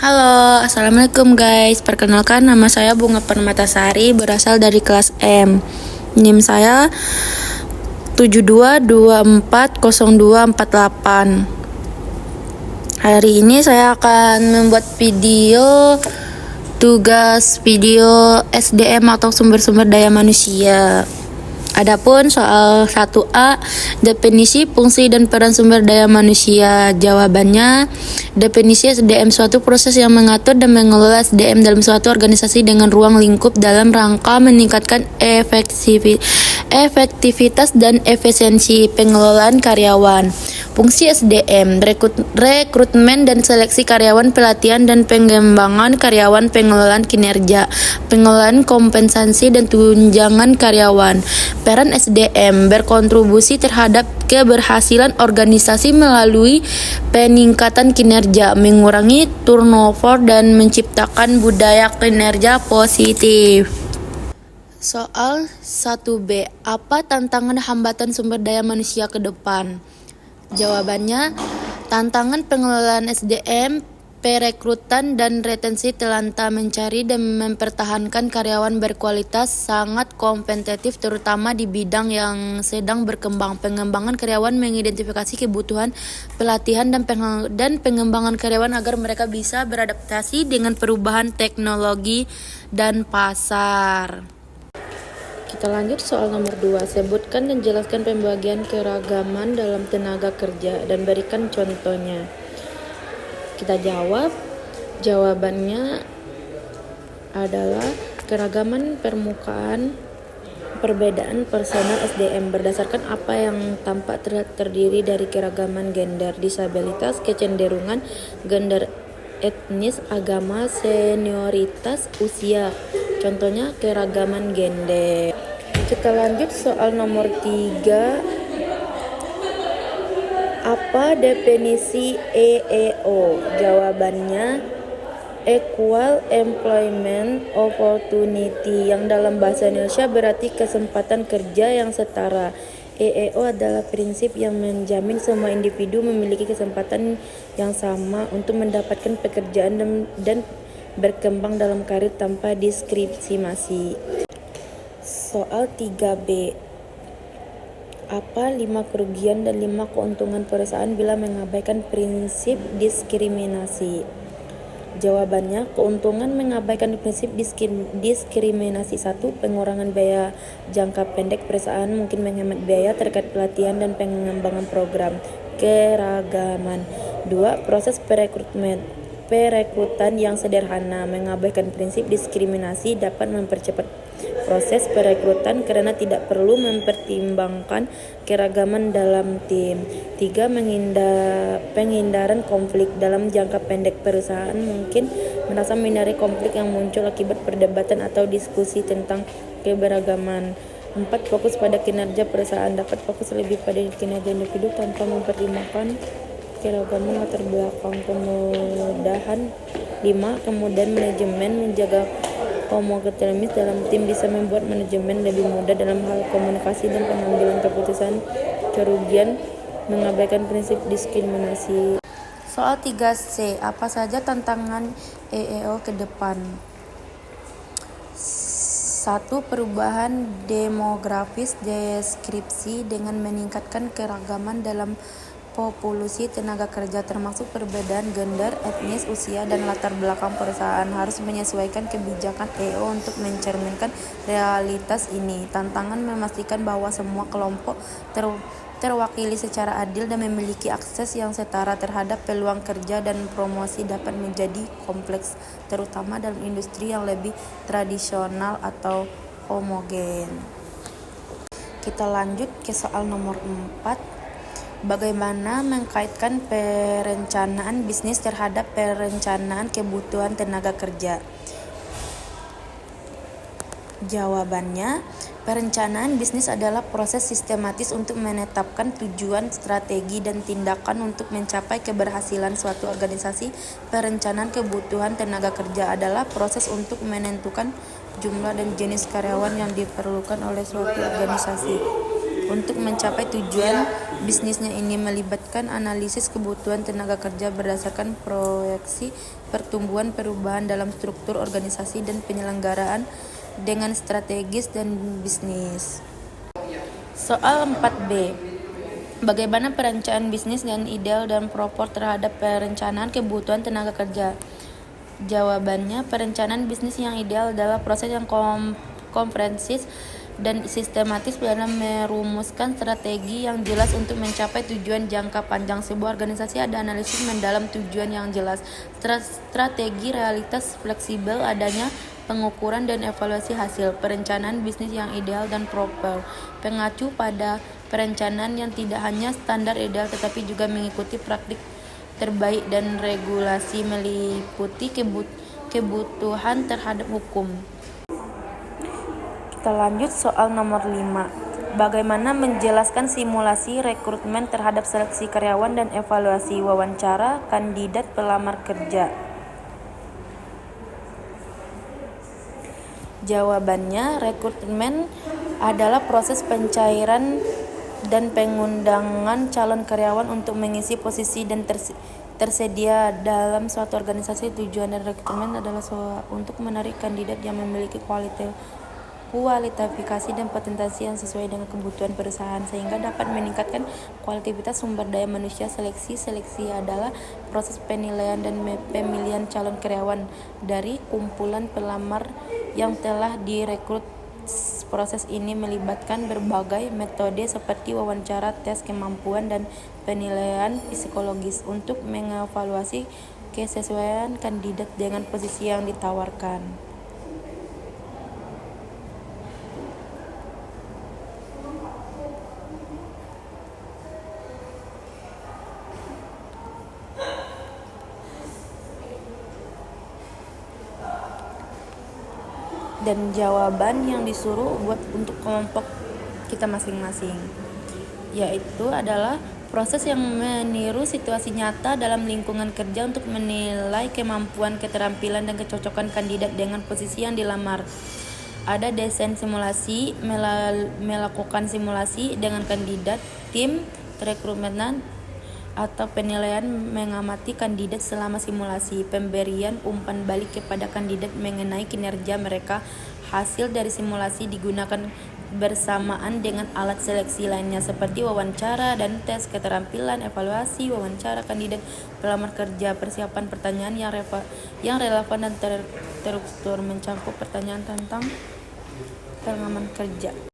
Halo, assalamualaikum guys. Perkenalkan, nama saya Bunga Permatasari, berasal dari kelas M. NIM saya 72240248. Hari ini saya akan membuat tugas video SDM atau sumber-sumber daya manusia. Adapun soal 1A, definisi, fungsi, dan peran sumber daya manusia. Jawabannya, definisi SDM suatu proses yang mengatur dan mengelola SDM dalam suatu organisasi dengan ruang lingkup dalam rangka meningkatkan efektivitas dan efisiensi pengelolaan karyawan. Fungsi SDM, rekrutmen dan seleksi karyawan, pelatihan dan pengembangan karyawan, pengelolaan kinerja, pengelolaan kompensasi dan tunjangan karyawan. Peran SDM berkontribusi terhadap keberhasilan organisasi melalui peningkatan kinerja, mengurangi turnover, dan menciptakan budaya kinerja positif. Soal 1B, apa tantangan hambatan sumber daya manusia ke depan? Jawabannya, tantangan pengelolaan SDM, perekrutan dan retensi talenta, mencari dan mempertahankan karyawan berkualitas sangat kompetitif terutama di bidang yang sedang berkembang. Pengembangan karyawan, mengidentifikasi kebutuhan, pelatihan dan pengembangan karyawan agar mereka bisa beradaptasi dengan perubahan teknologi dan pasar. Kita lanjut soal nomor 2. Sebutkan dan jelaskan pembagian keragaman dalam tenaga kerja dan berikan contohnya. Kita jawab. Jawabannya adalah keragaman permukaan, perbedaan personal SDM berdasarkan apa yang tampak terdiri dari keragaman gender, disabilitas, kecenderungan gender, etnis, agama, senioritas, usia. Contohnya keragaman gender. Kita lanjut soal nomor 3. Apa definisi EEO? Jawabannya Equal Employment Opportunity, yang dalam bahasa Indonesia berarti kesempatan kerja yang setara. EEO adalah prinsip yang menjamin semua individu memiliki kesempatan yang sama untuk mendapatkan pekerjaan dan berkembang dalam karir tanpa diskriminasi. Soal 3B. Apa 5 kerugian dan 5 keuntungan perusahaan bila mengabaikan prinsip diskriminasi? Jawabannya, keuntungan mengabaikan prinsip diskriminasi. 1. Pengurangan biaya jangka pendek. Perusahaan mungkin menghemat biaya terkait pelatihan dan pengembangan program keragaman. 2. Proses perekrutan yang sederhana. Mengabaikan prinsip diskriminasi dapat mempercepat proses perekrutan karena tidak perlu mempertimbangkan keragaman dalam tim. 3. Penghindaran konflik. Dalam jangka pendek, perusahaan mungkin merasa menghindari konflik yang muncul akibat perdebatan atau diskusi tentang keberagaman. 4. Fokus pada kinerja. Perusahaan dapat fokus lebih pada kinerja individu tanpa mempertimbangkan keragaman latar belakang. Kemudahan. 5. Kemudahan manajemen. Menjaga homogeneous dalam tim bisa membuat manajemen lebih mudah dalam hal komunikasi dan pengambilan keputusan. Kerugian mengabaikan prinsip diskriminasi. Soal 3C, apa saja tantangan EEO ke depan? 1. Perubahan demografis. Deskripsi dengan meningkatkan keragaman dalam populasi tenaga kerja, termasuk perbedaan gender, etnis, usia, dan latar belakang perusahaan. Harus menyesuaikan kebijakan EEO untuk mencerminkan realitas ini. Tantangan memastikan bahwa semua kelompok terwakili secara adil dan memiliki akses yang setara terhadap peluang kerja dan promosi dapat menjadi kompleks, terutama dalam industri yang lebih tradisional atau homogen. Kita lanjut ke soal nomor 4. Bagaimana mengkaitkan perencanaan bisnis terhadap perencanaan kebutuhan tenaga kerja? Jawabannya, perencanaan bisnis adalah proses sistematis untuk menetapkan tujuan, strategi, dan tindakan untuk mencapai keberhasilan suatu organisasi. Perencanaan kebutuhan tenaga kerja adalah proses untuk menentukan jumlah dan jenis karyawan yang diperlukan oleh suatu organisasi. Untuk mencapai tujuan bisnisnya ini melibatkan analisis kebutuhan tenaga kerja berdasarkan proyeksi pertumbuhan perubahan dalam struktur organisasi dan penyelenggaraan dengan strategis dan bisnis. Soal 4B. Bagaimana perencanaan bisnis dan ideal dan proper terhadap perencanaan kebutuhan tenaga kerja? Jawabannya, perencanaan bisnis yang ideal adalah proses yang komprehensif dan sistematis dalam merumuskan strategi yang jelas untuk mencapai tujuan jangka panjang sebuah organisasi. Ada analisis mendalam tujuan yang jelas, strategi realitas fleksibel, adanya pengukuran dan evaluasi hasil. Perencanaan bisnis yang ideal dan proper mengacu pada perencanaan yang tidak hanya standar ideal tetapi juga mengikuti praktik terbaik dan regulasi meliputi kebutuhan terhadap hukum. Kita lanjut soal nomor 5. Bagaimana menjelaskan simulasi rekrutmen terhadap seleksi karyawan dan evaluasi wawancara kandidat pelamar kerja? Jawabannya, rekrutmen adalah proses pencairan dan pengundangan calon karyawan untuk mengisi posisi dan tersedia dalam suatu organisasi. Tujuan dan rekrutmen adalah untuk menarik kandidat yang memiliki kualifikasi dan potensi yang sesuai dengan kebutuhan perusahaan sehingga dapat meningkatkan kualitas sumber daya manusia. Seleksi adalah proses penilaian dan pemilihan calon karyawan dari kumpulan pelamar yang telah direkrut. Proses ini melibatkan berbagai metode seperti wawancara, tes kemampuan, dan penilaian psikologis untuk mengevaluasi kesesuaian kandidat dengan posisi yang ditawarkan. Dan jawaban yang disuruh buat untuk kelompok kita masing-masing, yaitu adalah proses yang meniru situasi nyata dalam lingkungan kerja untuk menilai kemampuan, keterampilan, dan kecocokan kandidat dengan posisi yang dilamar. Ada desain simulasi, melakukan simulasi dengan kandidat, tim rekrutmen atau penilaian, mengamati kandidat selama simulasi, pemberian umpan balik kepada kandidat mengenai kinerja mereka. Hasil dari simulasi digunakan bersamaan dengan alat seleksi lainnya seperti wawancara dan tes keterampilan, evaluasi wawancara kandidat pelamar kerja, persiapan pertanyaan yang relevan dan terstruktur, mencakup pertanyaan tentang pengalaman kerja.